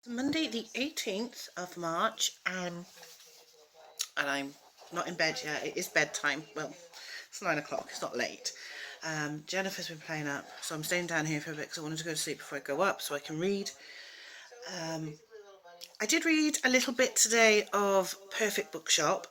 Monday the 18th of March, and I'm not in bed yet. It is bedtime. Well, it's 9 o'clock, it's not late. Jennifer's been playing up, so I'm staying down here for a bit because I wanted to go to sleep before I go up so I can read. I did read a little bit today of Perfect Bookshop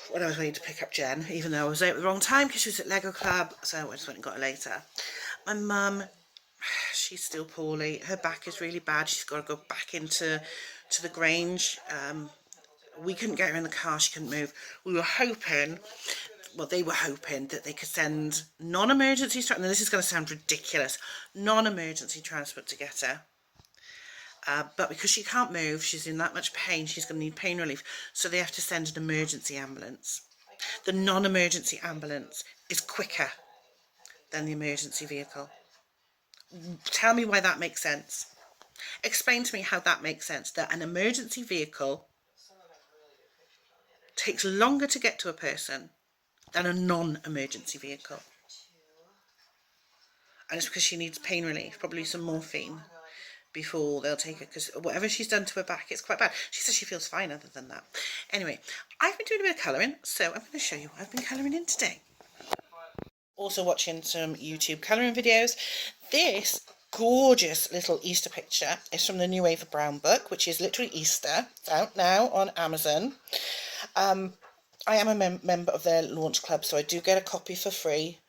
when I was waiting to pick up Jen, even though I was out at the wrong time because she was at Lego Club, so I just went and got her later. My mum, she's still poorly. Her back is really bad. She's got to go back into the Grange. We couldn't get her in the car. She couldn't move. We were hoping, well, they were hoping that they could send non-emergency transport. Now, this is going to sound ridiculous. Non-emergency transport to get her. But because she can't move, she's in that much pain, she's going to need pain relief. So they have to send an emergency ambulance. The non-emergency ambulance is quicker than the emergency vehicle. Tell me why that makes sense. Explain to me how that makes sense, that an emergency vehicle takes longer to get to a person than a non-emergency vehicle. And it's because she needs pain relief, probably some morphine, before they'll take her, because whatever she's done to her back, it's quite bad. She says she feels fine other than that. Anyway, I've been doing a bit of colouring, so I'm going to show you what I've been colouring in today. Also watching some YouTube colouring videos. This gorgeous little Easter picture is from the New Ava Brown book, which is literally Easter. It's out now on Amazon. I am a member of their launch club, so I do get a copy for free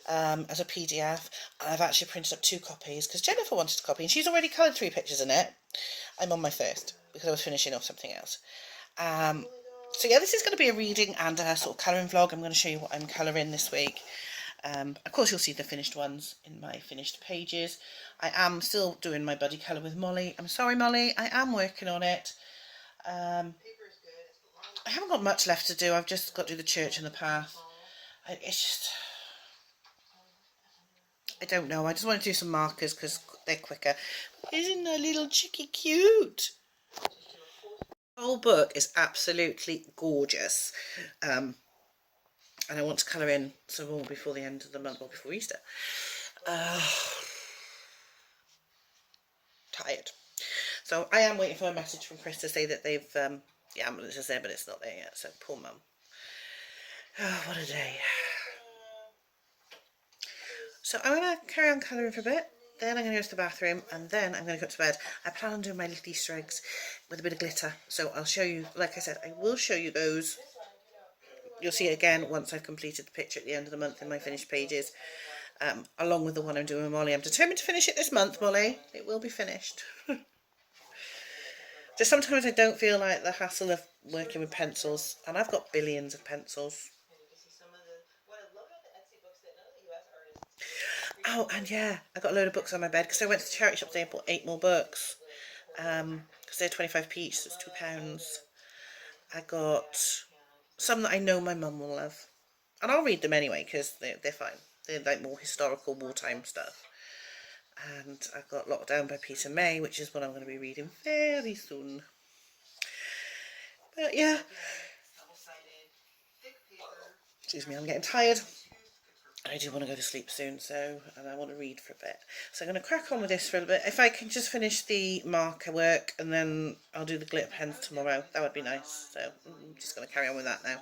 as a PDF. And I've actually printed up 2 copies because Jennifer wanted a copy and she's already coloured 3 pictures in it. I'm on my first because I was finishing off something else. So yeah, this is going to be a reading and a sort of colouring vlog. I'm going to show you what I'm colouring this week. Of course, you'll see the finished ones in my finished pages. I am still doing my buddy colour with Molly. I'm sorry, Molly, I am working on it. I haven't got much left to do. I've just got to do the church and the path. It's just, I don't know. I just want to do some markers because they're quicker. Isn't that little chickie cute? The whole book is absolutely gorgeous. And I want to colour in some more before the end of the month, or before Easter. Tired. So I am waiting for a message from Chris to say that they've, the ambulance is there, but it's not there yet. So poor mum. Oh, what a day. So I'm going to carry on colouring for a bit. Then I'm going to go to the bathroom, and then I'm going to go to bed. I plan on doing my little Easter eggs with a bit of glitter. So I'll show you, like I said, I will show you those. You'll see it again once I've completed the picture at the end of the month in my finished pages. Along with the one I'm doing with Molly. I'm determined to finish it this month, Molly. It will be finished. Just sometimes I don't feel like the hassle of working with pencils. And I've got billions of pencils. Oh, and yeah, I got a load of books on my bed because I went to the charity shop today and bought 8 more books. Because they're 25p each, so it's £2. I got some that I know my mum will love. And I'll read them anyway because they're fine. They're like more historical wartime stuff. And I got Locked Down by Peter May, which is what I'm going to be reading very soon. But yeah. Excuse me, I'm getting tired. I do want to go to sleep soon, and I want to read for a bit. So I'm going to crack on with this for a little bit. If I can just finish the marker work and then I'll do the glitter pens tomorrow, that would be nice. So I'm just going to carry on with that now.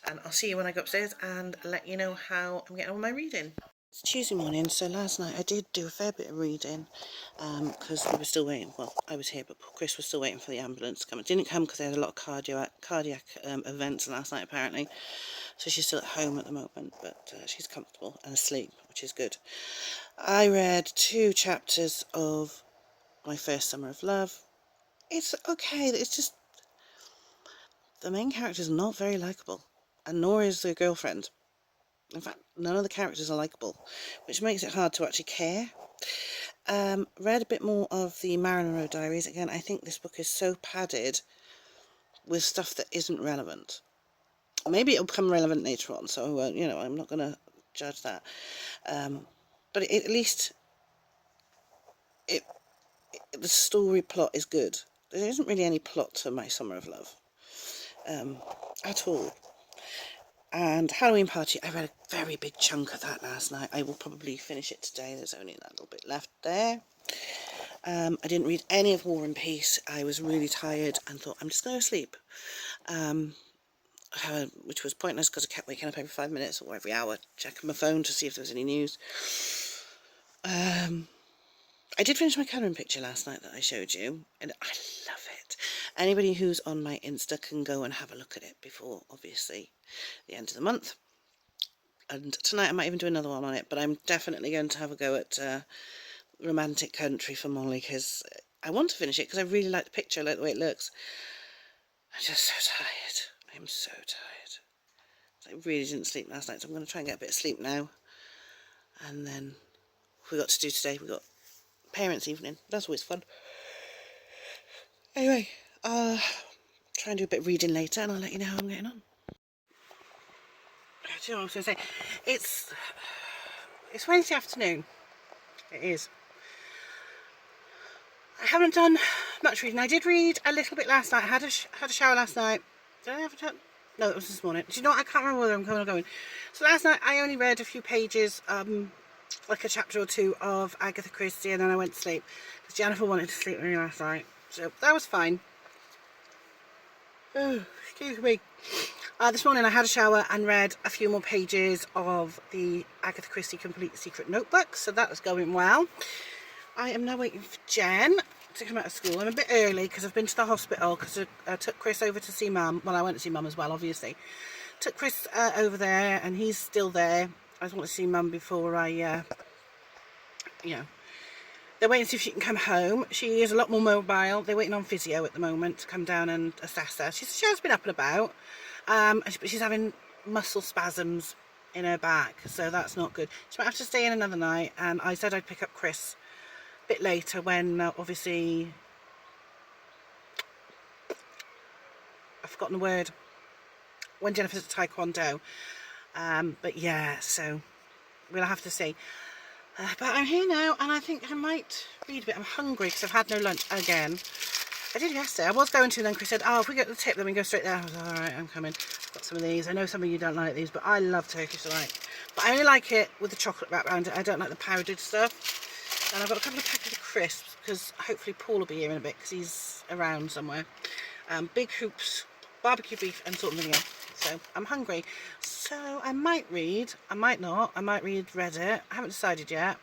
And I'll see you when I go upstairs and let you know how I'm getting on with my reading. It's Tuesday morning, so last night I did do a fair bit of reading because we were still waiting. Well, I was here, but Chris was still waiting for the ambulance to come. It didn't come because they had a lot of cardiac events last night, apparently. So she's still at home at the moment, but she's comfortable and asleep, which is good. I read 2 chapters of My First Summer of Love. It's okay. It's just the main character is not very likeable, and nor is the girlfriend. In fact, none of the characters are likeable, which makes it hard to actually care. Read a bit more of the Marilyn Monroe Diaries. Again, I think this book is so padded with stuff that isn't relevant. Maybe it'll become relevant later on, so, you know, I'm not going to judge that. But at least the story plot is good. There isn't really any plot to My Summer of Love at all. And Halloween Party, I read a very big chunk of that last night. I will probably finish it today. There's only that little bit left there. I didn't read any of War and Peace. I was really tired and thought, I'm just going to sleep. Which was pointless because I kept waking up every 5 minutes or every hour, checking my phone to see if there was any news. I did finish my colouring picture last night that I showed you, and I love it. Anybody who's on my Insta can go and have a look at it before, obviously, the end of the month. And tonight I might even do another one on it, but I'm definitely going to have a go at Romantic Country for Molly, because I want to finish it because I really like the picture, I like the way it looks. I'm just so tired. I'm so tired. I really didn't sleep last night, so I'm going to try and get a bit of sleep now. And then we got to do today, we got parents' evening. That's always fun. Anyway, I'll try and do a bit of reading later, and I'll let you know how I'm getting on. Do you know what I was going to say? It's Wednesday afternoon. It is. I haven't done much reading. I did read a little bit last night. I had a shower last night. Did I have a chat? No, it was this morning. Do you know what? I can't remember whether I'm coming or going. So last night I only read a few pages, like a chapter or two of Agatha Christie, and then I went to sleep because Jennifer wanted to sleep with me last night. So that was fine. Oh, excuse me. This morning I had a shower and read a few more pages of the Agatha Christie Complete Secret Notebook, so that was going well. I am now waiting for Jen to come out of school. I'm a bit early because I've been to the hospital because I took Chris over to see Mum. Well, I went to see Mum as well, obviously. Took Chris over there, and he's still there. I just want to see Mum before I, you know. They're waiting to see if she can come home. She is a lot more mobile. They're waiting on physio at the moment to come down and assess her. She has been up and about, but she's having muscle spasms in her back, so that's not good. She might have to stay in another night, and I said I'd pick up Chris bit later when obviously I've forgotten the word, when Jennifer's at Taekwondo, but yeah, so we'll have to see. But I'm here now, and I think I might read a bit. I'm hungry because I've had no lunch again. I did yesterday. I was going to, and then Chris said, oh, if we get the tip then we can go straight there. I was like, alright, I'm coming. I've got some of these. I know some of you don't like these, but I love Turkish delight, but I only like it with the chocolate wrap around it. I don't like the powdered stuff. And I've got a couple of packets of crisps because hopefully Paul will be here in a bit because he's around somewhere. Big hoops, barbecue beef and salt and vinegar. So I'm hungry. So I might read, I might not. I might read Reddit. I haven't decided yet.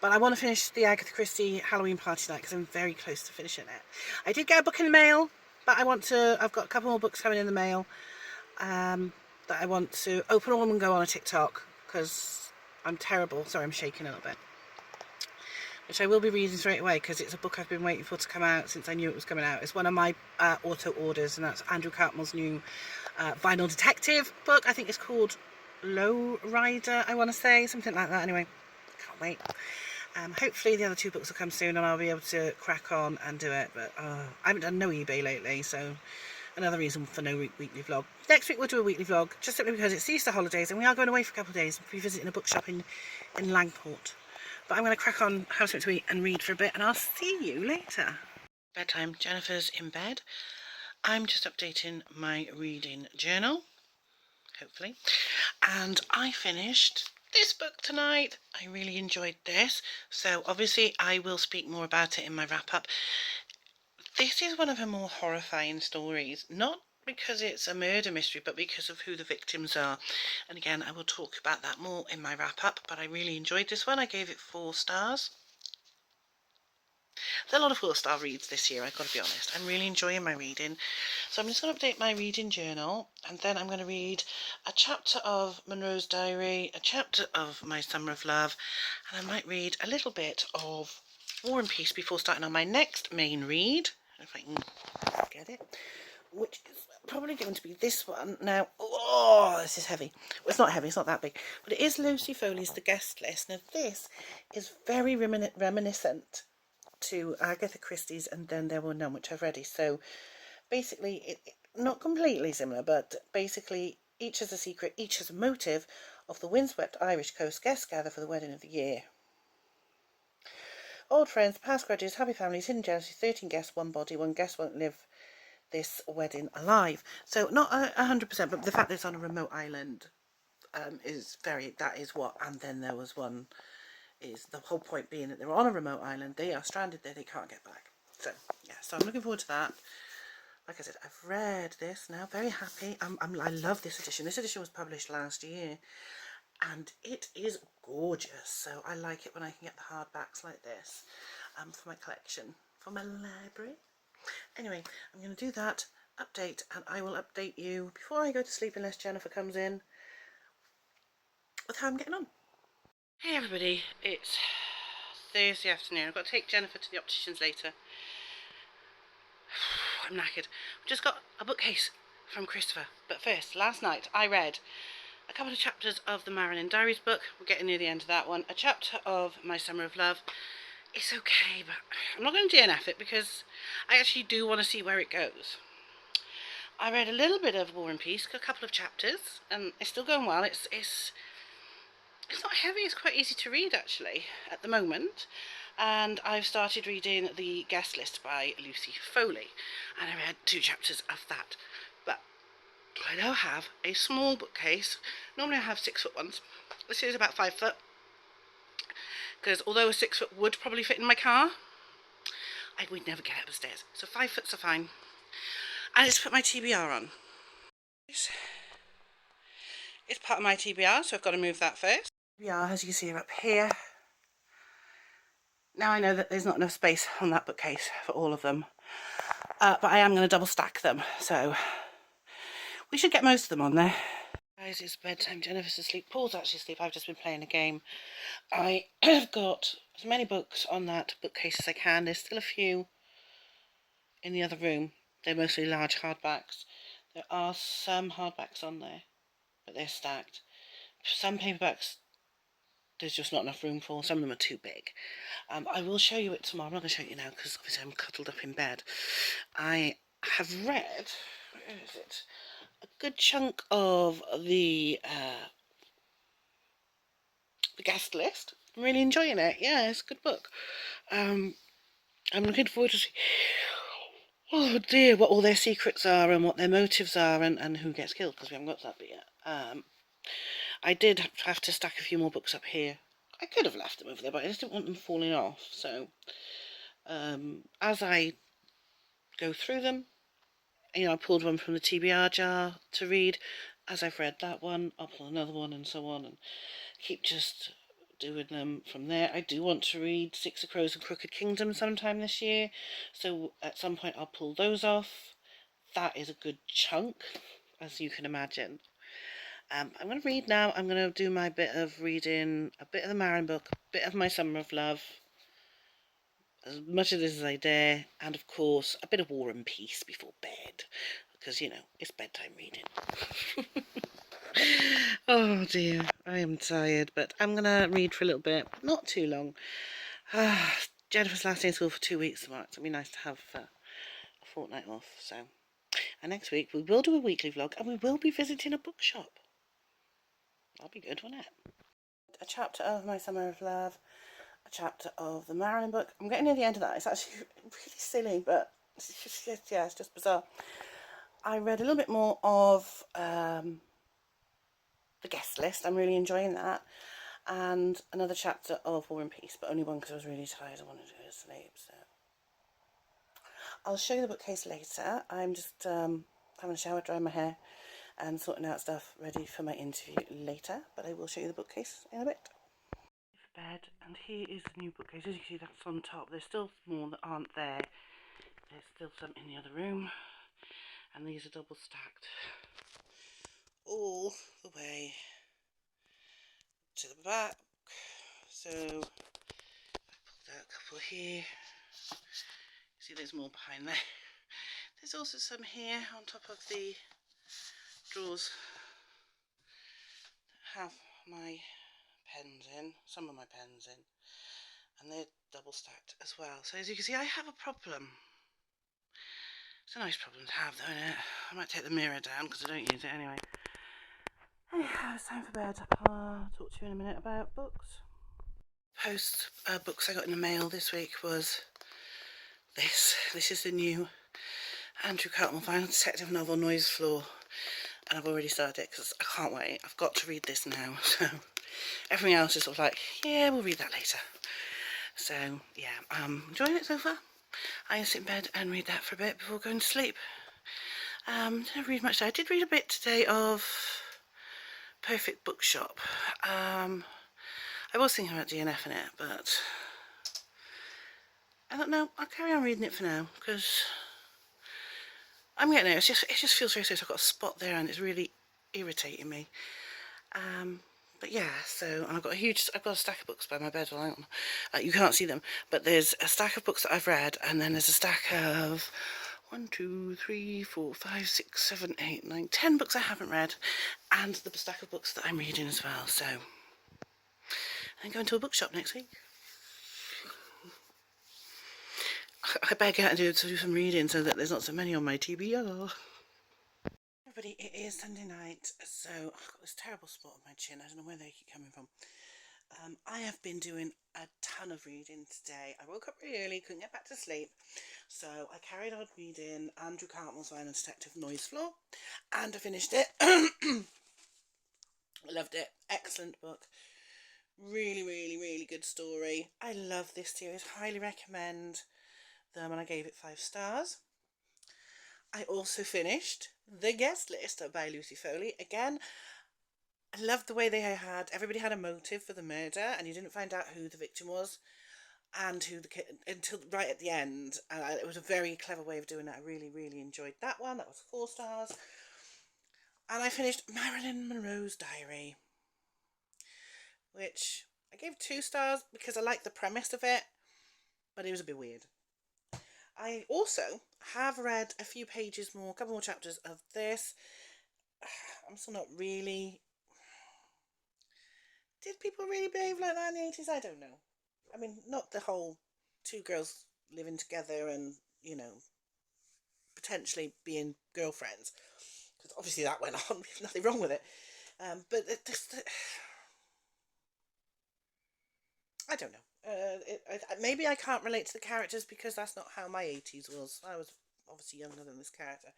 But I want to finish the Agatha Christie Halloween Party Night because I'm very close to finishing it. I did get a book in the mail, but I've got a couple more books coming in the mail that I want to open them and go on a TikTok because I'm terrible. Sorry, I'm shaking a little bit. Which I will be reading straight away because it's a book I've been waiting for to come out since I knew it was coming out. It's one of my auto orders, and that's Andrew Cartmell's new vinyl detective book. I think it's called Low Rider, I want to say, something like that. Anyway, can't wait. Hopefully the other two books will come soon and I'll be able to crack on and do it. But I haven't done no eBay lately, so another reason for no weekly vlog. Next week we'll do a weekly vlog, just simply because it's the Easter holidays and we are going away for a couple of days. We'll be visiting a bookshop in Langport. But I'm going to crack on, have something to eat and read for a bit, and I'll see you later. Bedtime. Jennifer's in bed. I'm just updating my reading journal, hopefully. And I finished this book tonight. I really enjoyed this. So obviously I will speak more about it in my wrap up. This is one of her more horrifying stories, not because it's a murder mystery, but because of who the victims are. And again, I will talk about that more in my wrap up, but I really enjoyed this one. I gave it 4 stars. There's a lot of 4-star reads this year, I've got to be honest. I'm really enjoying my reading. So I'm just going to update my reading journal, and then I'm going to read a chapter of Monroe's Diary, a chapter of My Summer of Love, and I might read a little bit of War and Peace before starting on my next main read, if I can get it, which is probably going to be this one. Now, oh, this is heavy. Well, it's not heavy, it's not that big, but it is Lucy Foley's The Guest List. Now, this is very reminiscent to Agatha Christie's And Then There Were None, which I've read. So basically, not completely similar, but basically each has a secret, each has a motive of the windswept Irish coast. Guests gather for the wedding of the year. Old friends, past grudges, happy families, hidden jealousy, 13 guests, one body, one guest won't live this wedding alive. So not 100%, but the fact that it's on a remote island is that is what And Then There Was One is the whole point being that they're on a remote island, they are stranded there, they can't get back. So yeah, so I'm looking forward to that. Like I said, I've read this now, very happy. I love this edition. This edition was published last year and it is gorgeous. So I like it when I can get the hardbacks like this for my collection, for my library. Anyway, I'm going to do that update and I will update you before I go to sleep unless Jennifer comes in with how I'm getting on. Hey everybody, it's Thursday afternoon. I've got to take Jennifer to the opticians later. I'm knackered. I've just got a bookcase from Christopher. But first, last night I read a couple of chapters of the Marilyn Diaries book. We're getting near the end of that one. A chapter of My Summer of Love. It's okay, but I'm not going to DNF it because I actually do want to see where it goes. I read a little bit of War and Peace, a couple of chapters, and it's still going well. It's not heavy, it's quite easy to read actually at the moment. And I've started reading The Guest List by Lucy Foley, and I read 2 chapters of that. But I now have a small bookcase. Normally I have 6-foot ones. This is about 5 foot, because although a 6-foot would probably fit in my car, I would never get up the stairs. So 5 foots are fine. And it's put my TBR on. It's part of my TBR, so I've got to move that first. TBR, as you can see, are up here. Now I know that there's not enough space on that bookcase for all of them, but I am going to double stack them, so we should get most of them on there. Guys, it's bedtime. Jennifer's asleep. Paul's actually asleep. I've just been playing a game. I have got as many books on that bookcase as I can. There's still a few in the other room. They're mostly large hardbacks. There are some hardbacks on there, but they're stacked. Some paperbacks there's just not enough room for. Some of them are too big. I will show you it tomorrow. I'm not going to show you now because obviously I'm cuddled up in bed. I have read, where is it? A good chunk of the Guest List. I'm really enjoying it. Yeah, it's a good book. I'm looking forward to see, oh dear, what all their secrets are and what their motives are and who gets killed, because we haven't got to that bit yet. I did have to stack a few more books up here. I could have left them over there, but I just didn't want them falling off. So, as I go through them, you know, I pulled one from the TBR jar to read. As I've read that one, I'll pull another one and so on, and keep just doing them from there. I do want to read Six of Crows and Crooked Kingdom sometime this year, so at some point I'll pull those off. That is a good chunk, as you can imagine. I'm going to read now. I'm going to do my bit of reading, a bit of the Marilyn book, a bit of My Summer of Love, as much of this as I dare, and of course a bit of War and Peace before bed, because, you know, it's bedtime reading. Oh dear, I am tired, but I'm going to read for a little bit, not too long. Jennifer's last day in school for 2 weeks tomorrow. It'll be nice to have a fortnight off, so. And next week we will do a weekly vlog, and we will be visiting a bookshop. That'll be good, won't it? A chapter of My Summer of Love, a chapter of the Marilyn book. I'm getting near the end of that. It's actually really silly, but it's just, yeah, it's just bizarre. I read a little bit more of The Guest List. I'm really enjoying that. And another chapter of War and Peace, but only one because I was really tired. I wanted to go to sleep, so. I'll show you the bookcase later. I'm just having a shower, drying my hair, and sorting out stuff ready for my interview later, but I will show you the bookcase in a bit. Bed, and here is the new bookcase. As you can see, that's on top. There's still more that aren't there. There's still some in the other room, and these are double stacked all the way to the back. So I pulled out a couple here. See, there's more behind there. There's also some here on top of the drawers that have my pens in, some of my pens in, and they're double stacked as well. So as you can see, I have a problem. It's a nice problem to have though, isn't it? I might take the mirror down because I don't use it anyway. Anyhow, it's time for bed. I'll talk to you in a minute about books. Post books I got in the mail this week was this. This is the new Andrew Cartmel Final Detective Novel, Noise Floor. And I've already started it because I can't wait. I've got to read this now. So Everything else is sort of like, yeah, we'll read that later. So, yeah, I'm enjoying it so far. I can sit in bed and read that for a bit before going to sleep. Didn't read much. I did read a bit today of Perfect Bookshop. I was thinking about DNF in it, but I don't know. I'll carry on reading it for now because I'm getting there. It just feels very serious. I've got a spot there and it's really irritating me. But yeah, so, and I've got a stack of books by my bed. Well, you can't see them, but there's a stack of books that I've read, and then there's a stack of 1, 2, 3, 4, 5, 6, 7, 8, 9, 10 books I haven't read, and the stack of books that I'm reading as well. So I'm going to a bookshop next week. I better get out and do some reading so that there's not so many on my TBR. Everybody, it is Sunday night, so I've got this terrible spot on my chin. I don't know where they keep coming from. I have been doing a ton of reading today. I woke up really early, couldn't get back to sleep, so I carried on reading Andrew Cartmell's Violent Detective Noise Floor, and I finished it. Loved it. Excellent book. Really, really, really good story. I love this series. Highly recommend them, and I gave it 5 stars. I also finished The Guest List by Lucy Foley. Again, I loved the way everybody had a motive for the murder, and you didn't find out who the victim was and who the kid until right at the end. It was a very clever way of doing it. I really, really enjoyed that one. That was 4 stars. And I finished Marilyn Monroe's Diary, which I gave 2 stars because I liked the premise of it, but it was a bit weird. I also have read a few pages more, a couple more chapters of this. I'm still not really... Did people really behave like that in the 80s? I don't know. I mean, not the whole 2 girls living together and, you know, potentially being girlfriends. Because obviously that went on. There's nothing wrong with it. But I don't know. Maybe I can't relate to the characters because that's not how my 80s was. I was obviously younger than this character.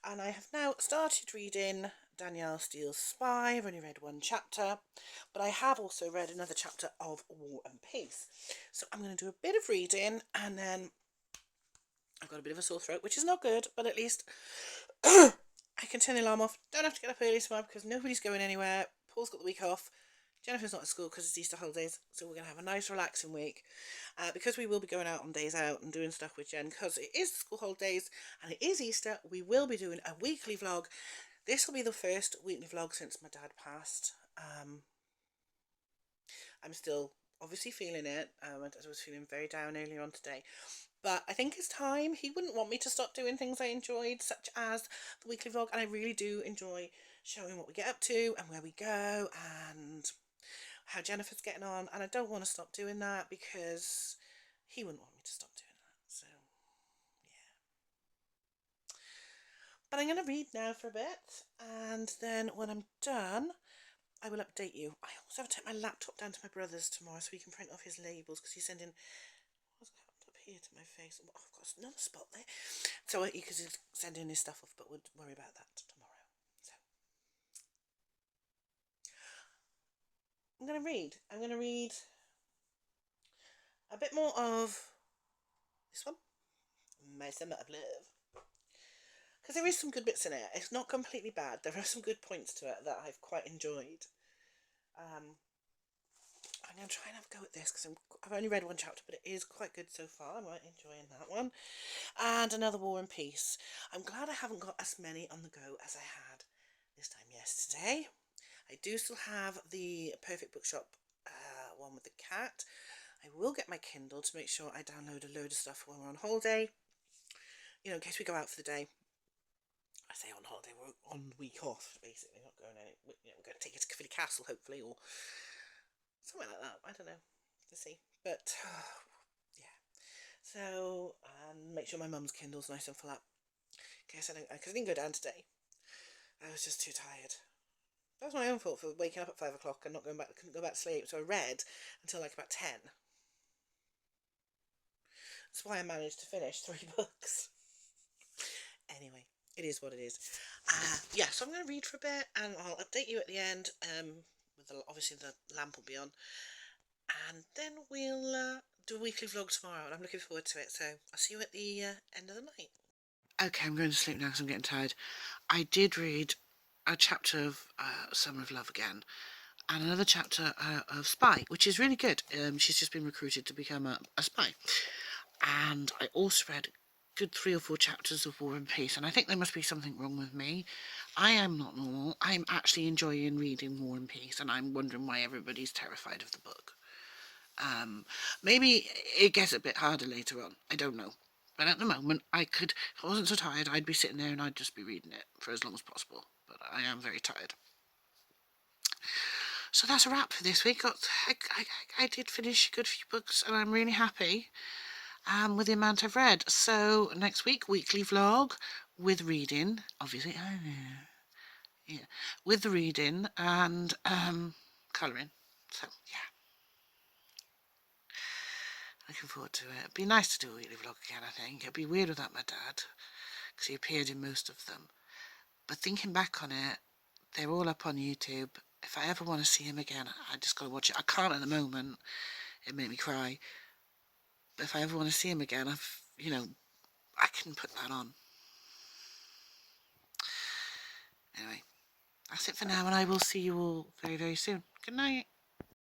And I have now started reading Danielle Steele's Spy. I've only read 1 chapter, but I have also read another chapter of War and Peace. So I'm going to do a bit of reading, and then I've got a bit of a sore throat, which is not good, but at least I can turn the alarm off. Don't have to get up early tomorrow because nobody's going anywhere. Paul's got the week off. Jennifer's not at school because it's Easter holidays, so we're going to have a nice relaxing week. Because we will be going out on days out and doing stuff with Jen, because it is school holidays and it is Easter, we will be doing a weekly vlog. This will be the first weekly vlog since my dad passed. I'm still obviously feeling it. I was feeling very down earlier on today. But I think it's time. He wouldn't want me to stop doing things I enjoyed, such as the weekly vlog. And I really do enjoy showing what we get up to and where we go and how Jennifer's getting on, and I don't want to stop doing that because he wouldn't want me to stop doing that. So yeah, but I'm going to read now for a bit, and then when I'm done I will update you. I also have to take my laptop down to my brother's tomorrow so he can print off his labels, because he's sending... What's happened up here to my face? Oh, I've got another spot there. So because he's sending his stuff off, but we'll worry about that tomorrow. So I'm going to read a bit more of this one, My Summer of Love, because there is some good bits in it. It's not completely bad. There are some good points to it that I've quite enjoyed. I'm going to try and have a go at this because I've only read 1 chapter, but it is quite good so far. I'm quite enjoying that one. And another War and Peace. I'm glad I haven't got as many on the go as I had this time yesterday. I do still have the Perfect Bookshop one with the cat. I will get my Kindle to make sure I download a load of stuff when we're on holiday. You know, in case we go out for the day. I say on holiday, we're on week off, basically. Not going any. You know, we're going to take it to Caerphilly Castle, hopefully, or something like that. I don't know. We'll see. But yeah. So make sure my mum's Kindle's nice and full up. Because I didn't go down today. I was just too tired. That was my own fault for waking up at 5 o'clock and couldn't go back to sleep. So I read until like about 10. That's why I managed to finish 3 books. Anyway, it is what it is. Yeah, so I'm going to read for a bit and I'll update you at the end obviously the lamp will be on, and then we'll do a weekly vlog tomorrow, and I'm looking forward to it. So I'll see you at the end of the night. Okay, I'm going to sleep now because I'm getting tired. I did read a chapter of Summer of Love again, and another chapter of Spy, which is really good. She's just been recruited to become a spy. And I also read good 3 or 4 chapters of War and Peace, and I think there must be something wrong with me. I am not normal. I'm actually enjoying reading War and Peace, and I'm wondering why everybody's terrified of the book. Maybe it gets a bit harder later on. I don't know. But at the moment, if I wasn't so tired, I'd be sitting there and I'd just be reading it for as long as possible. But I am very tired. So that's a wrap for this week. I did finish a good few books, and I'm really happy with the amount I've read. So next week, weekly vlog with reading, obviously. Yeah, with the reading and colouring. So yeah, looking forward to it. It'd be nice to do a weekly vlog again. I think it'd be weird without my dad because he appeared in most of them. But thinking back on it, they're all up on YouTube. If I ever want to see him again, I just got to watch it. I can't at the moment. It made me cry. But if I ever want to see him again, I can put that on. Anyway, that's it for now, and I will see you all very, very soon. Good night.